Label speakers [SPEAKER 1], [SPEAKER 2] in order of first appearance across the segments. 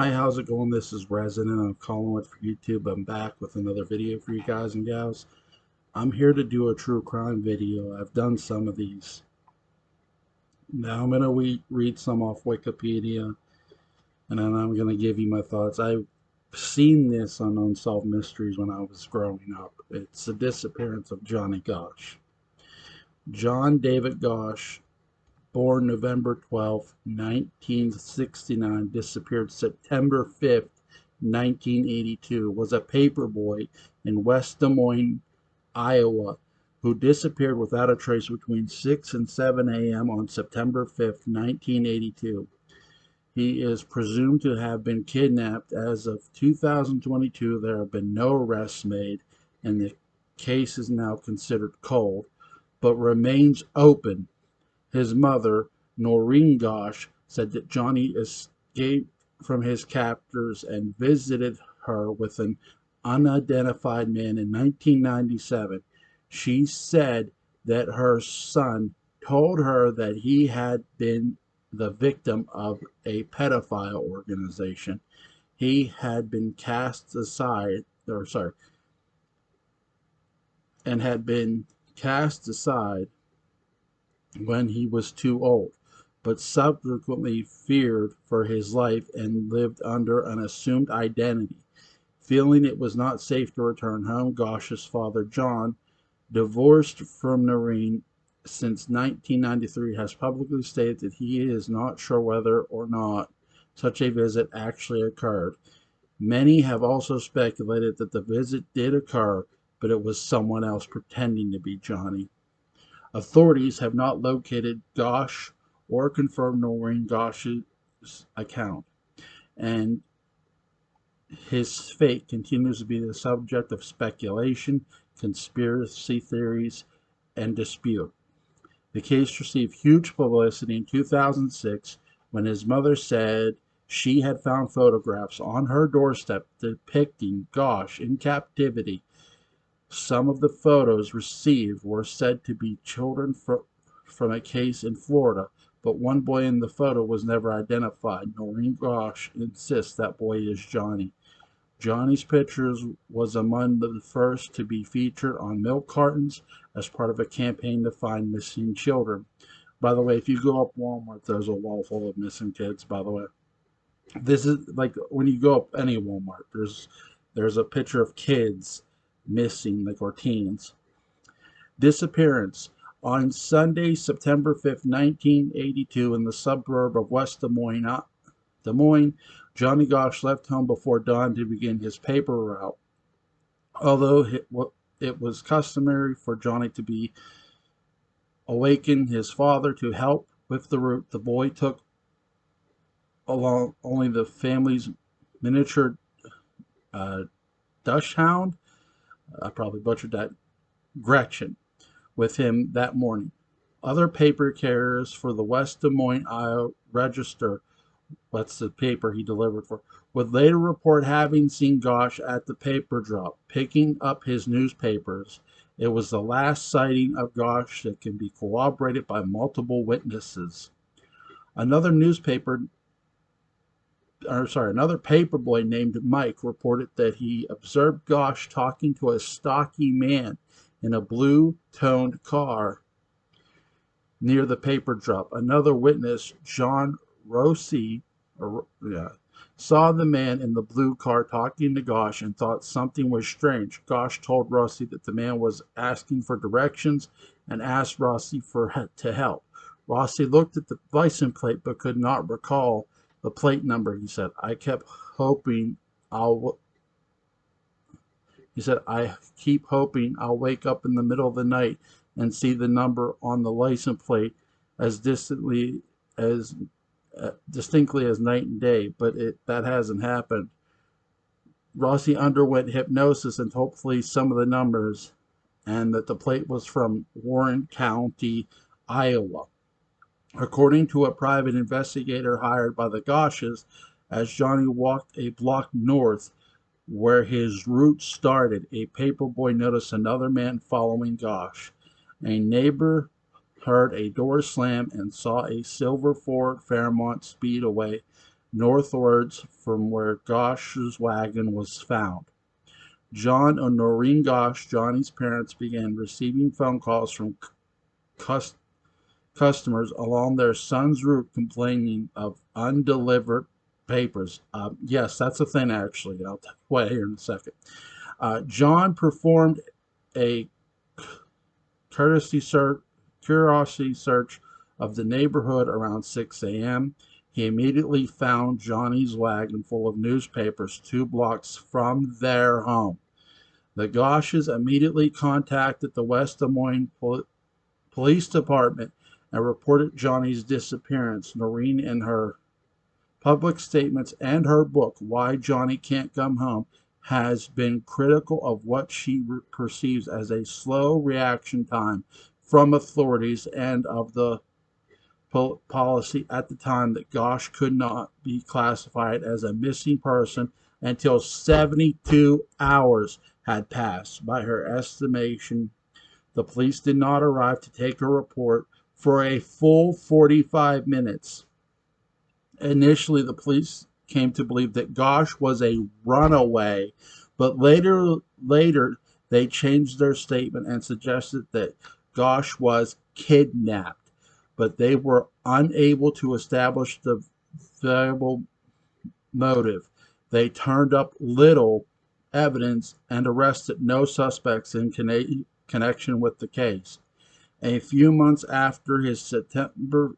[SPEAKER 1] Hi, how's it going? This is Resident. I'm calling with for YouTube. I'm back with another video for you guys and gals. I'm here to do a true crime video. I've done some of these. Now I'm going to read some off Wikipedia and then I'm going to give you my thoughts. I've seen this on Unsolved Mysteries when I was growing up. It's the disappearance of Johnny Gosch. John David Gosch, born November 12, 1969, disappeared September 5th, 1982, was a paperboy in West Des Moines, Iowa, who disappeared without a trace between 6 and 7 a.m. on September 5th, 1982. He is presumed to have been kidnapped. As of 2022, there have been no arrests made, and the case is now considered cold, but remains open. His mother, Noreen Gosch, said that Johnny escaped from his captors and visited her with an unidentified man in 1997. She said that her son told her that he had been the victim of a pedophile organization. He had been cast aside, or sorry, and had been cast aside when he was too old, but subsequently feared for his life and lived under an assumed identity. Feeling it was not safe to return home, Gosch's father, John, divorced from Noreen since 1993, has publicly stated that he is not sure whether or not such a visit actually occurred. Many have also speculated that the visit did occur, but it was someone else pretending to be Johnny. Authorities have not located Gosch or confirmed Noreen Gosch's account, and his fate continues to be the subject of speculation, conspiracy theories, and dispute. The case received huge publicity in 2006 when his mother said she had found photographs on her doorstep depicting Gosch in captivity. Some of the photos received were said to be children from a case in Florida, but one boy in the photo was never identified. Noreen Gosch insists that boy is Johnny. Johnny's pictures was among the first to be featured on milk cartons as part of a campaign to find missing children. By the way, if you go up Walmart, there's a wall full of missing kids, by the way. This is like when you go up any Walmart, there's a picture of kids missing, like, or teens. Disappearance. On Sunday, September 5th, 1982, in the suburb of West Des Moines, Johnny Gosch left home before dawn to begin his paper route. Although it was customary for Johnny to be awaken his father to help with the route, the boy took along only the family's miniature dachshund. I probably butchered that. Gretchen with him that morning. Other paper carriers for the West Des Moines, Iowa Register, that's the paper he delivered for, would later report having seen Gosch at the paper drop, picking up his newspapers. It was the last sighting of Gosch that can be corroborated by multiple witnesses. Another paper boy named Mike reported that he observed Gosch talking to a stocky man in a blue-toned car near the paper drop. Another witness, John Rossi, saw the man in the blue car talking to Gosch and thought something was strange. Gosch told Rossi that the man was asking for directions and asked Rossi to help. Rossi looked at the license plate but could not recall the plate number. He said, I keep hoping I'll wake up in the middle of the night and see the number on the license plate as distinctly as night and day, but that hasn't happened. Rossi underwent hypnosis and hopefully some of the numbers, and that the plate was from Warren County, Iowa. According to a private investigator hired by the Gosches, as Johnny walked a block north where his route started, a paperboy noticed another man following Gosch. A neighbor heard a door slam and saw a silver Ford Fairmont speed away northwards from where Gosh's wagon was found. John and Noreen Gosh, Johnny's parents, began receiving phone calls from cus- customers along their son's route complaining of undelivered papers. Yes, that's a thing, actually. I'll tell you what here in a second. John performed a courtesy search, curiosity search of the neighborhood around 6 a.m. He immediately found Johnny's wagon full of newspapers 2 blocks from their home. The Goshes immediately contacted the West Des Moines Police Department and reported Johnny's disappearance. Noreen, in her public statements and her book, Why Johnny Can't Come Home, has been critical of what she perceives as a slow reaction time from authorities and of the policy at the time that Gosh could not be classified as a missing person until 72 hours had passed. By her estimation, the police did not arrive to take her report for a full 45 minutes. Initially, the police came to believe that Gosh was a runaway, but later they changed their statement and suggested that Gosh was kidnapped, but they were unable to establish the viable motive. They turned up little evidence and arrested no suspects in connection with the case. A few months after his September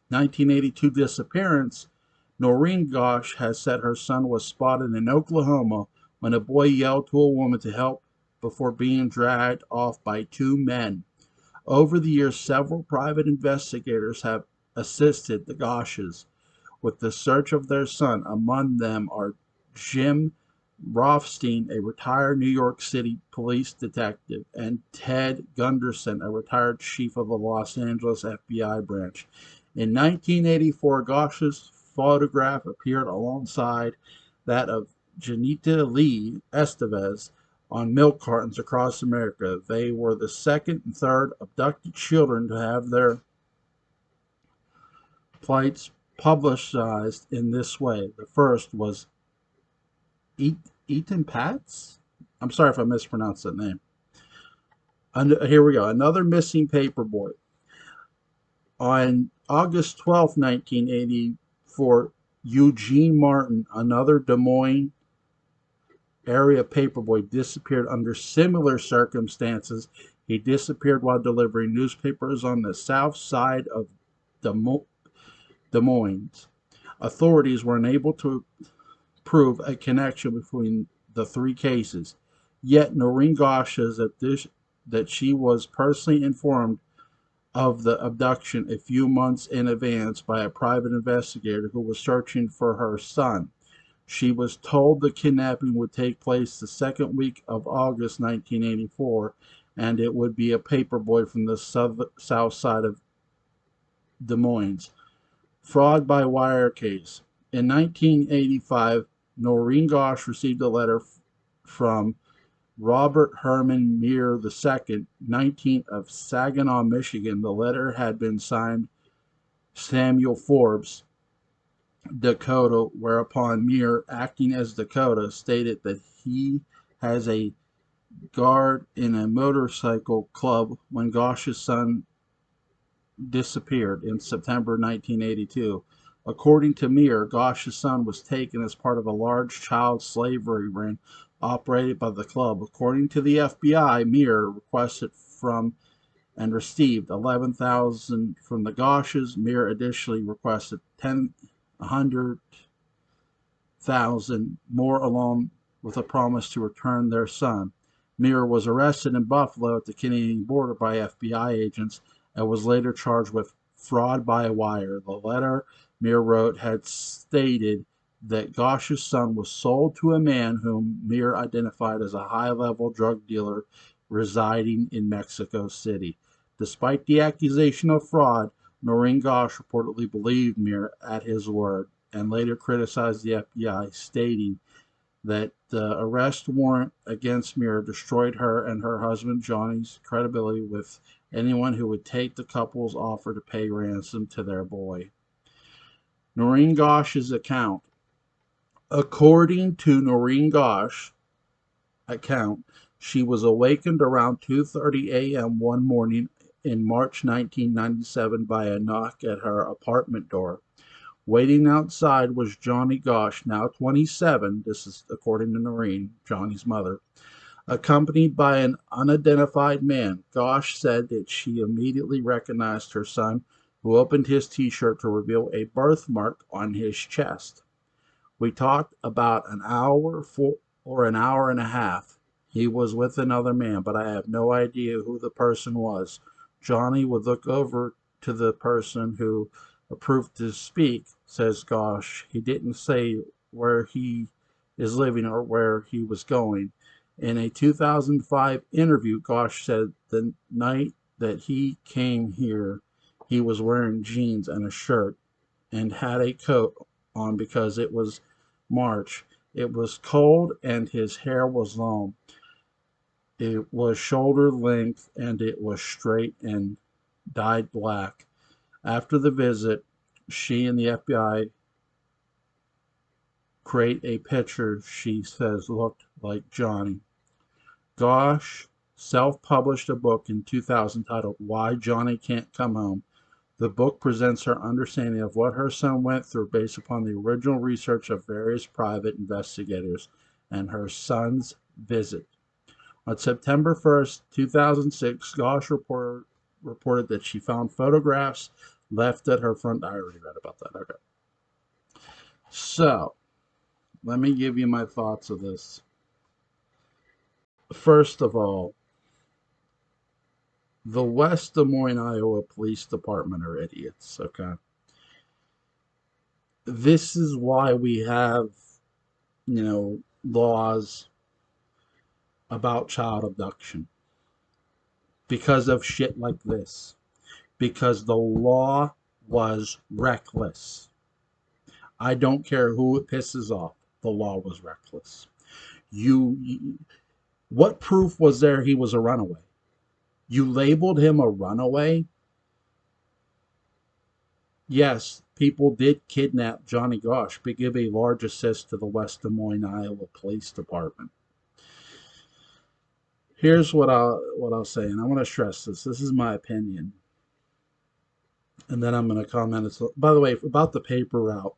[SPEAKER 1] 1982 disappearance, Noreen Gosh has said her son was spotted in Oklahoma when a boy yelled to a woman to help before being dragged off by 2 men. Over the years, several private investigators have assisted the Goshes with the search of their son. Among them are Jim Rothstein, a retired New York City police detective, and Ted Gunderson, a retired chief of the Los Angeles FBI branch. In 1984, Gosh's photograph appeared alongside that of Janita Lee Estevez on milk cartons across America. They were the second and third abducted children to have their plights publicized in this way. The first was Eaton Patz? I'm sorry if I mispronounced that name. Here we go. Another missing paperboy. On August 12, 1984, Eugene Martin, another Des Moines area paperboy, disappeared under similar circumstances. He disappeared while delivering newspapers on the south side of Des Moines. Authorities were unable to prove a connection between the 3 cases. Yet Noreen Gosh says that she was personally informed of the abduction a few months in advance by a private investigator who was searching for her son. She was told the kidnapping would take place the second week of August 1984, and it would be a paperboy from the south side of Des Moines. Fraud by wire case. In 1985, Noreen Gosh received a letter from Robert Herman Muir II, 19th of Saginaw, Michigan. The letter had been signed Samuel Forbes, Dakota, whereupon Muir, acting as Dakota, stated that he has a guard in a motorcycle club when Gosh's son disappeared in September 1982. According to Muir, Gosh's son was taken as part of a large child slavery ring operated by the club. According to the FBI, Muir requested from and received 11,000 from the Goshes. Muir additionally requested 100,000 more, along with a promise to return their son. Muir was arrested in Buffalo at the Canadian border by FBI agents and was later charged with fraud by wire. The letter Muir wrote had stated that Gosh's son was sold to a man whom Muir identified as a high-level drug dealer residing in Mexico City. Despite the accusation of fraud, Noreen Gosh reportedly believed Muir at his word and later criticized the FBI, stating that the arrest warrant against Muir destroyed her and her husband Johnny's credibility with anyone who would take the couple's offer to pay ransom to their boy. Noreen Gosh's account. According to Noreen Gosh account, she was awakened around 2:30 a.m. one morning in March 1997 by a knock at her apartment door. Waiting outside was Johnny Gosh, now 27. This is according to Noreen, Johnny's mother, accompanied by an unidentified man. Gosh said that she immediately recognized her son, who opened his t-shirt to reveal a birthmark on his chest. We talked about an hour or an hour and a half. He was with another man, but I have no idea who the person was. Johnny would look over to the person who approved to speak, says Gosh. He didn't say where he is living or where he was going. In a 2005 interview, Gosh said the night that he came here, he was wearing jeans and a shirt and had a coat on because it was March. It was cold and his hair was long. It was shoulder length and it was straight and dyed black. After the visit, she and the FBI create a picture she says looked like Johnny. Gosh self-published a book in 2000 titled Why Johnny Can't Come Home. The book presents her understanding of what her son went through based upon the original research of various private investigators and her son's visit. On September 1st, 2006, Gosh reported that she found photographs left at her front. I already read about that. Okay. So, let me give you my thoughts of this. First of all, the West Des Moines, Iowa Police Department are idiots, okay? This is why we have, laws about child abduction. Because of shit like this. Because the law was reckless. I don't care who it pisses off. The law was reckless. What proof was there he was a runaway? You labeled him a runaway? Yes, people did kidnap Johnny Gosh, but give a large assist to the West Des Moines, Iowa Police Department. Here's what I'll say, and I want to stress this. This is my opinion, and then I'm going to comment. By the way, about the paper route.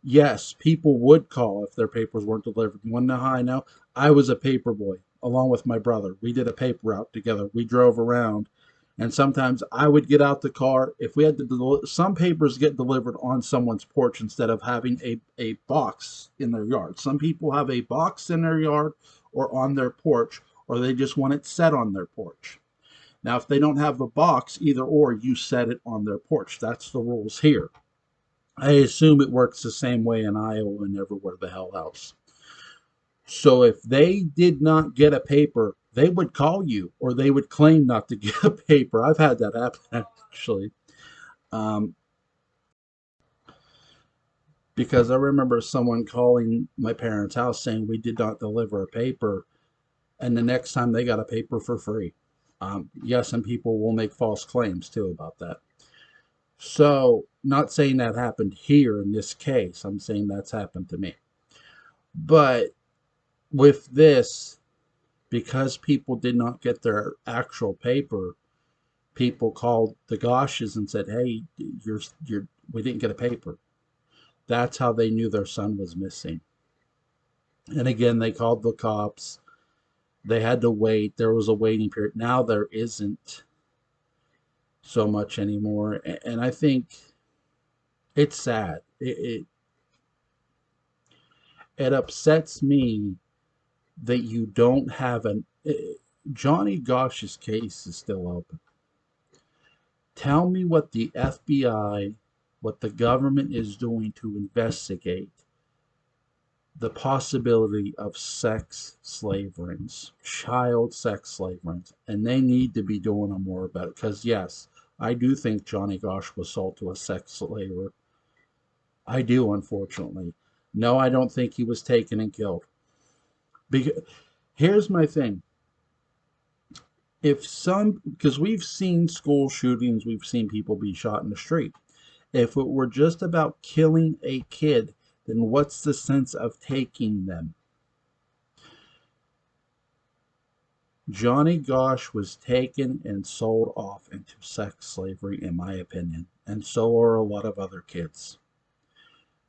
[SPEAKER 1] Yes, people would call if their papers weren't delivered. You want to know how I know? I was a paper boy along with my brother. We did a paper route together. We drove around, and sometimes I would get out the car. If we had to, some papers get delivered on someone's porch instead of having a box in their yard. Some people have a box in their yard or on their porch, or they just want it set on their porch. Now, if they don't have a box, either or, you set it on their porch. That's the rules here. I assume it works the same way in Iowa and everywhere the hell else. So if they did not get a paper, they would call you or they would claim not to get a paper. I've had that happen actually. Um, because I remember someone calling my parents' house saying we did not deliver a paper, and the next time they got a paper for free. Yes, and people will make false claims too about that. So, not saying that happened here in this case, I'm saying that's happened to me. But with this, because people did not get their actual paper, people called the Goshes and said, "Hey, we didn't get a paper." That's how they knew their son was missing. And again, they called the cops. They had to wait. There was a waiting period. Now there isn't so much anymore, and I think it's sad. It upsets me that you don't have an Johnny Gosh's case is still open. Tell me what the FBI, what the government is doing to investigate the possibility of sex slave rings, child sex slave rings, and they need to be doing more about it. Because yes, I do think Johnny Gosh was sold to a sex slaver. I do, unfortunately. No, I don't think he was taken and killed. Because here's my thing. Because we've seen school shootings, we've seen people be shot in the street. If it were just about killing a kid, then what's the sense of taking them? Johnny Gosh was taken and sold off into sex slavery, in my opinion, and so are a lot of other kids.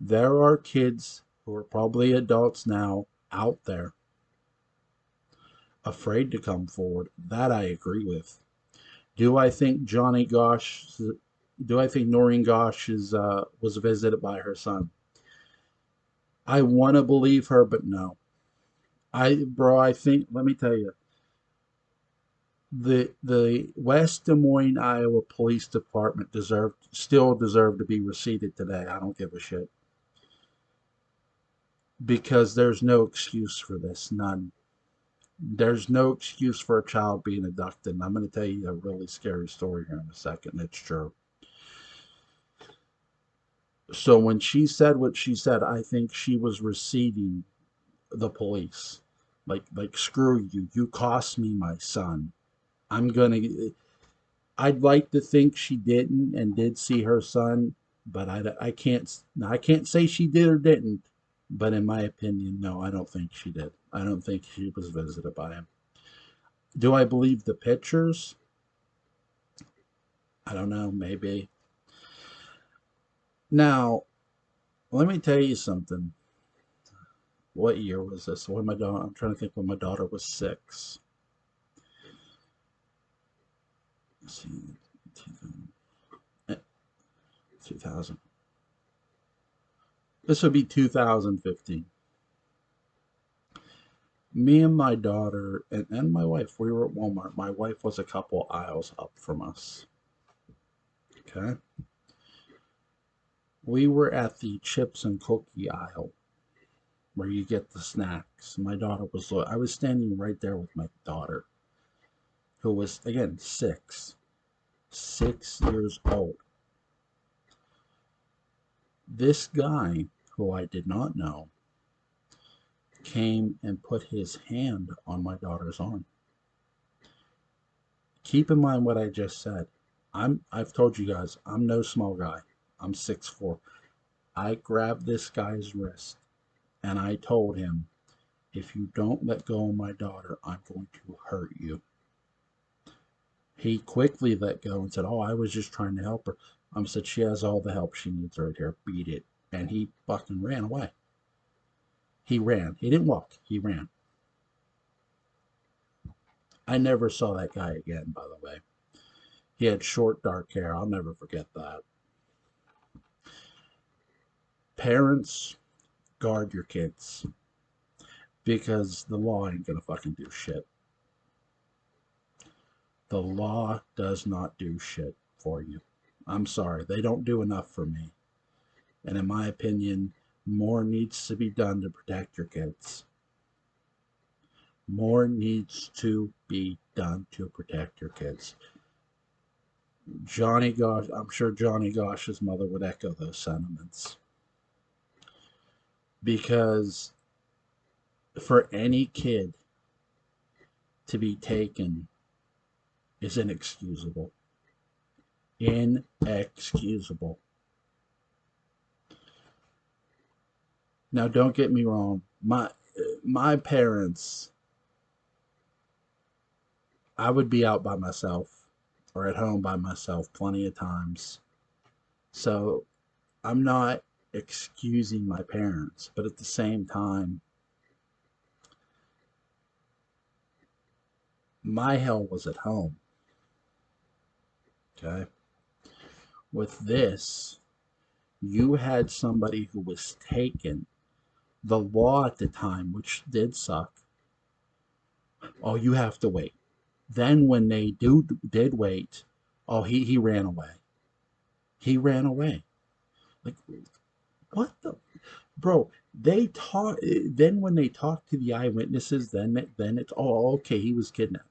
[SPEAKER 1] There are kids who are probably adults now out there afraid to come forward. That I agree with. Do I think Johnny Gosh? Do I think Noreen Gosh was visited by her son? I want to believe her, but no. I think. Let me tell you, the West Des Moines, Iowa Police Department still deserve to be reseated today. I don't give a shit because there's no excuse for this. None. There's no excuse for a child being abducted. And I'm going to tell you a really scary story here in a second. It's true. So when she said what she said, I think she was receiving the police. Like screw you. You cost me my son. I'm gonna. I'd like to think she didn't and did see her son, but I can't say she did or didn't. But in my opinion, no, I don't think she did. I don't think she was visited by him. Do I believe the pictures? I don't know. Maybe. Now, let me tell you something. What year was this? When my daughter? I'm trying to think when my daughter was 6. Let's see, 2000. This would be 2015. Me and my daughter and my wife, we were at Walmart. My wife was a couple aisles up from us. Okay. We were at the chips and cookie aisle where you get the snacks. I was standing right there with my daughter, who was, again, 6 years old. This guy, who I did not know, came and put his hand on my daughter's arm. Keep in mind what I just said. I've told you guys, I'm no small guy. I'm 6'4". I grabbed this guy's wrist and I told him, if you don't let go of my daughter, I'm going to hurt you. He quickly let go and said, oh, I was just trying to help her. I said, she has all the help she needs right here. Beat it. And he fucking ran away. He ran. He didn't walk. He ran. I never saw that guy again, by the way. He had short, dark hair. I'll never forget that. Parents, guard your kids. Because the law ain't gonna fucking do shit. The law does not do shit for you. I'm sorry. They don't do enough for me. And in my opinion, more needs to be done to protect your kids. More needs to be done to protect your kids. Johnny Gosh, I'm sure Johnny Gosh's mother would echo those sentiments. Because for any kid to be taken is inexcusable. Inexcusable. Now, don't get me wrong. My parents, I would be out by myself or at home by myself plenty of times. So I'm not excusing my parents, but at the same time, my hell was at home. Okay. With this, you had somebody who was taken. The law at the time, which did suck. Oh, you have to wait. Then when they did wait, oh, he ran away. He ran away. Like, what the bro? They talk. Then when they talk to the eyewitnesses, then it's, oh, okay, he was kidnapped.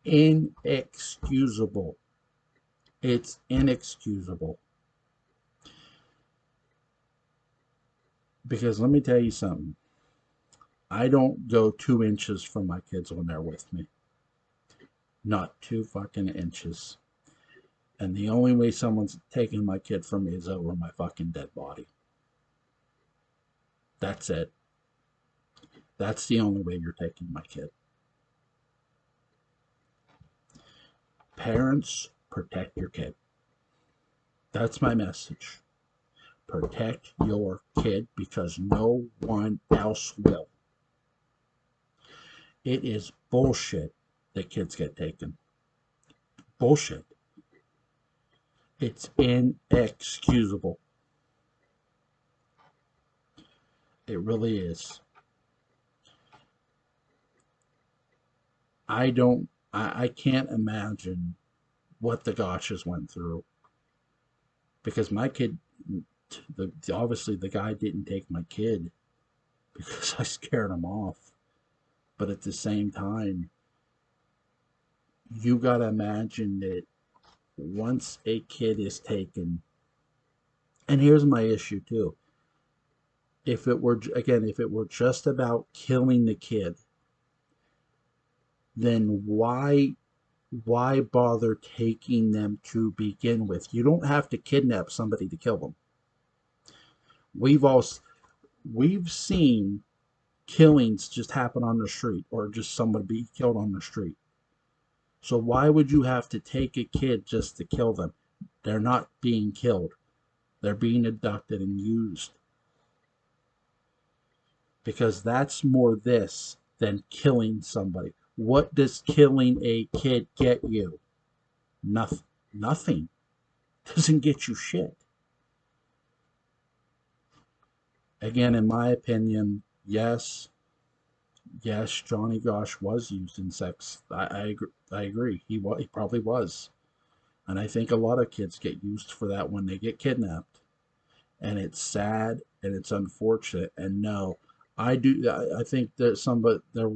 [SPEAKER 1] Inexcusable. It's inexcusable. Because let me tell you something. I don't go 2 inches from my kids when they're with me. Not 2 fucking inches. And the only way someone's taking my kid from me is over my fucking dead body. That's it. That's the only way you're taking my kid. Parents, protect your kid. That's my message. Protect your kid because no one else will. It is bullshit that kids get taken. Bullshit. It's inexcusable. It really is. I can't imagine what the Gotchas went through because my kid, obviously the guy didn't take my kid because I scared him off. But at the same time, you gotta imagine that once a kid is taken, and here's my issue too. If it were, again, if it were just about killing the kid, then why bother taking them to begin with? You don't have to kidnap somebody to kill them. We've all we've seen killings just happen on the street or just somebody be killed on the street. So why would you have to take a kid just to kill them? They're not being killed. They're being abducted and used. Because that's more this than killing somebody. What does killing a kid get you? Nothing. Nothing. Doesn't get you shit. Again, in my opinion, yes, Johnny Gosh was used in sex. I agree. He probably was, and I think a lot of kids get used for that when they get kidnapped, and it's sad and it's unfortunate. And no, I think there's somebody there.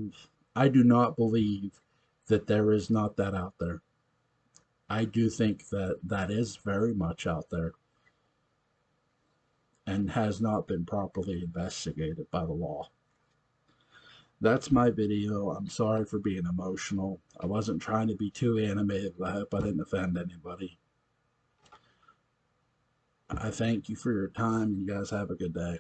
[SPEAKER 1] I do not believe that there is not that out there. I do think that that is very much out there and has not been properly investigated by the law. That's my video. I'm sorry for being emotional. I wasn't trying to be too animated, but I hope I didn't offend anybody. I thank you for your time. You guys have a good day.